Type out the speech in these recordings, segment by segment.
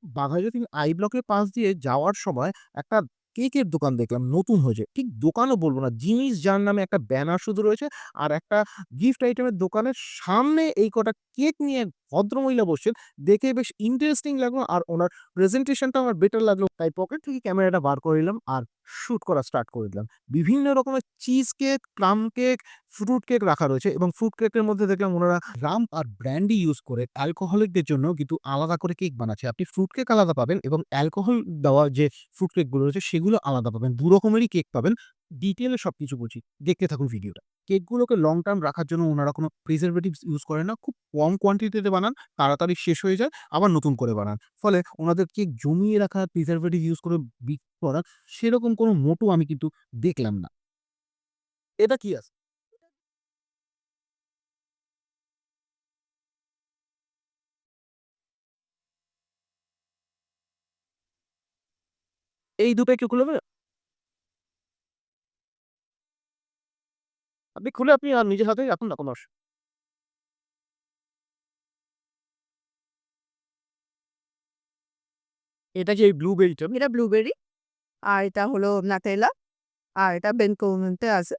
Baghajatin I ব্লকের পাশ দিয়ে যাওয়ার সময় একটা কেকের দোকান দেখলাম নতুন হয়েছে। ঠিক দোকানও বলব না, জিনিস যার নামে একটা ব্যানার শুধু রয়েছে। আর একটা গিফট আইটেমের দোকানের সামনে এই কটা কেক নিয়ে ভদ্রমহিলা বসছেন। দেখে বেশ ইন্টারেস্টিং লাগলো আর ওনার প্রেজেন্টেশনটাও আমার বেটার লাগলো। তাই পকেট থেকে ক্যামেরাটা বার করে নিলাম আর শুট করা স্টার্ট করে দিলাম। বিভিন্ন রকমের cheese cake, plum cake, fruit cake রাখা রয়েছে এবং ফ্রুট কেকের মধ্যে দেখলাম উনারা রাম আর ব্র্যান্ডি ইউজ করে অ্যালকোহলিকদের জন্য কিন্তু আলাদা করে কেক বানাচ্ছে। আপনি ফ্রুট কেক আলাদা পাবেন এবং অ্যালকোহল দেওয়া যে ফ্রুট কেকগুলো রয়েছে সেগুলো আলাদা পাবেন। ২ রকমেরই কেক পাবেন। ডিটেইলে সবকিছু বলছি। দেখতে থাকুন ভিডিওটা। কেকগুলোকে লং টার্ম রাখার জন্য উনারা কোনো প্রিজারভেটিভস ইউজ করেন না। খুব কম কোয়ান্টিটিতে বানান, তাড়াতাড়ি শেষ হয়ে যায়, আবার নতুন করে বানান। ফলে উনাদের কেক জমিয়ে রাখা, প্রিজারভেটিভ ইউজ করে বিক্রি করা সেরকম কোনো মোটো আমি কিন্তু দেখলাম না। এটা কি আছে? এই দুটো একটু খুলে আপনি খুলে আপনি নিজের হাতেই রাখুন না কোনো এটা যে এই ব্লুবেরিটা এটা ব্লুবেরি আর এটা হলো নাটেলা আর এটা বেনকোনিতে আছে।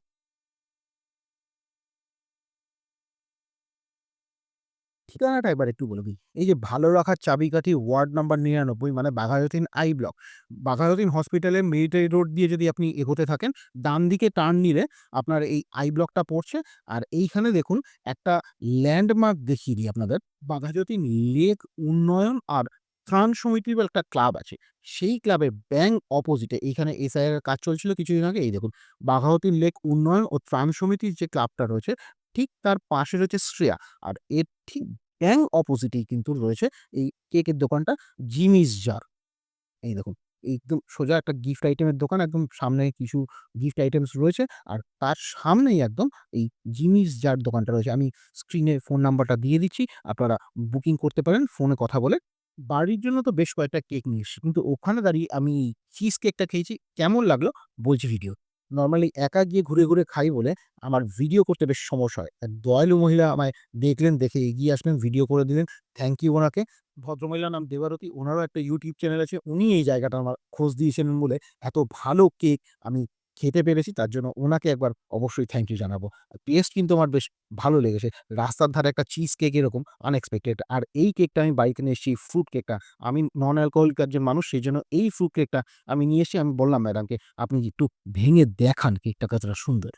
ঠিকানাটা একবার একটু বলে দিই। এই যে ভালো রাখার চাবিকাঠি ওয়ার্ড নাম্বার ৯৯ মানে বাঘাযতীন আই ব্লক। বাঘাযতীন হসপিটালের মিলিটারি রোড দিয়ে যদি আপনি এগোতে থাকেন, ডান দিকে টার্ন নিলে আপনার এই আই ব্লকটা পড়ছে। আর এইখানে দেখুন একটা ল্যান্ডমার্ক দেখিয়ে দিই আপনাদের। বাঘাযতীন লেক উন্নয়ন আর ত্রাণ সমিতির বলে একটা ক্লাব আছে। সেই ক্লাবের ব্যাঙ অপোজিটে এইখানে এসআইআর এর কাজ চলছিল কিছুদিন আগে। এই দেখুন বাঘাযতীন লেক উন্নয়ন ও ত্রাণ সমিতির যে ক্লাবটা রয়েছে, ঠিক তার পাশে রয়েছে শ্রেয়া। আর এর ঠিক ব্যাং অপোজিটেই কিন্তু রয়েছে এই কেকের দোকানটা জিমিস জার। এই দেখুন, একদম সোজা একটা গিফট আইটেমের দোকান। একদম সামনে কিছু গিফট আইটেমস রয়েছে। আর তার সামনেই একদম এই জিমিস জার দোকানটা রয়েছে। আমি স্ক্রিনে ফোন নাম্বারটা দিয়ে দিচ্ছি। আপনারা বুকিং করতে পারেন ফোনে কথা বলে। বাড়ির জন্য তো বেশ কয়েকটা কেক নিয়ে এসেছি। কিন্তু ওখানে দাঁড়িয়ে আমি চিজ কেকটা খেয়েছি। কেমন লাগলো বলছি ভিডিও। নরমালি একা গিয়ে ঘুরে, ঘুরে খাই বলে আমার ভিডিও করতে বেশ সমস্যা হয়। এক দয়ালু মহিলা আমায় দেখলেন, দেখে এগিয়ে আসলেন, ভিডিও করে দিলেন। থ্যাংক ইউ ওনাকে। ভদ্রমহিলার নাম দেবারতী। উনারও একটা YouTube চ্যানেল আছে। উনি এই জায়গাটা আমার খোঁজ দিয়েছিলেন বলে এত ভালো কেক আমি খেতে পেরেছি। তার জন্য উনাকে একবার অবশ্যই থ্যাংক ইউ জানাবো। টেস্ট কিন্তু আমার বেশ ভালো লেগেছে। রাস্তার ধারে একটা চিজ কেক এরকম আনএক্সপেক্টেড। আর এই কেকটা আমি বাড়িতে নিয়ে এসেছি ফ্রুট কেকটা। আমি নন অ্যালকোহলিক একজন মানুষ, সেজন্য এই ফ্রুট কেকটা আমি নিয়ে এসেছি। আমি বললাম ম্যাডামকে, "আপনি কি একটু ভেঙে দেখান কেকটা কতটা সুন্দর।"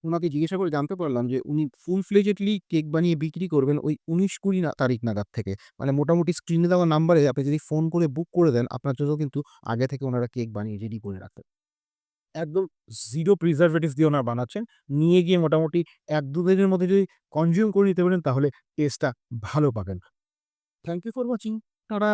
উনাকে জিজ্ঞাসা করে জানতে পারলাম যে উনি ফুল ফ্লেজেডলি কেক বানিয়ে বিক্রি করবেন ওই ১৯-২০ তারিখ নাগাদ থেকে। মানে মোটামুটি স্ক্রিনে দেওয়া নাম্বারে আপনি যদি ফোন করে বুক করে দেন, আপনার জন্য কিন্তু আগে থেকে উনারা কেক বানিয়ে রেডি করে রাখেন। একদম 0 প্রিজারভেটিভস দিয়ে উনারা বানাচ্ছেন। নিয়ে গিয়ে মোটামুটি ১-২ দিনের মধ্যে যদি কনজিউম করে নিতে পারেন তাহলে টেস্টটা ভালো পাবেন। Thank you for watching. Tata!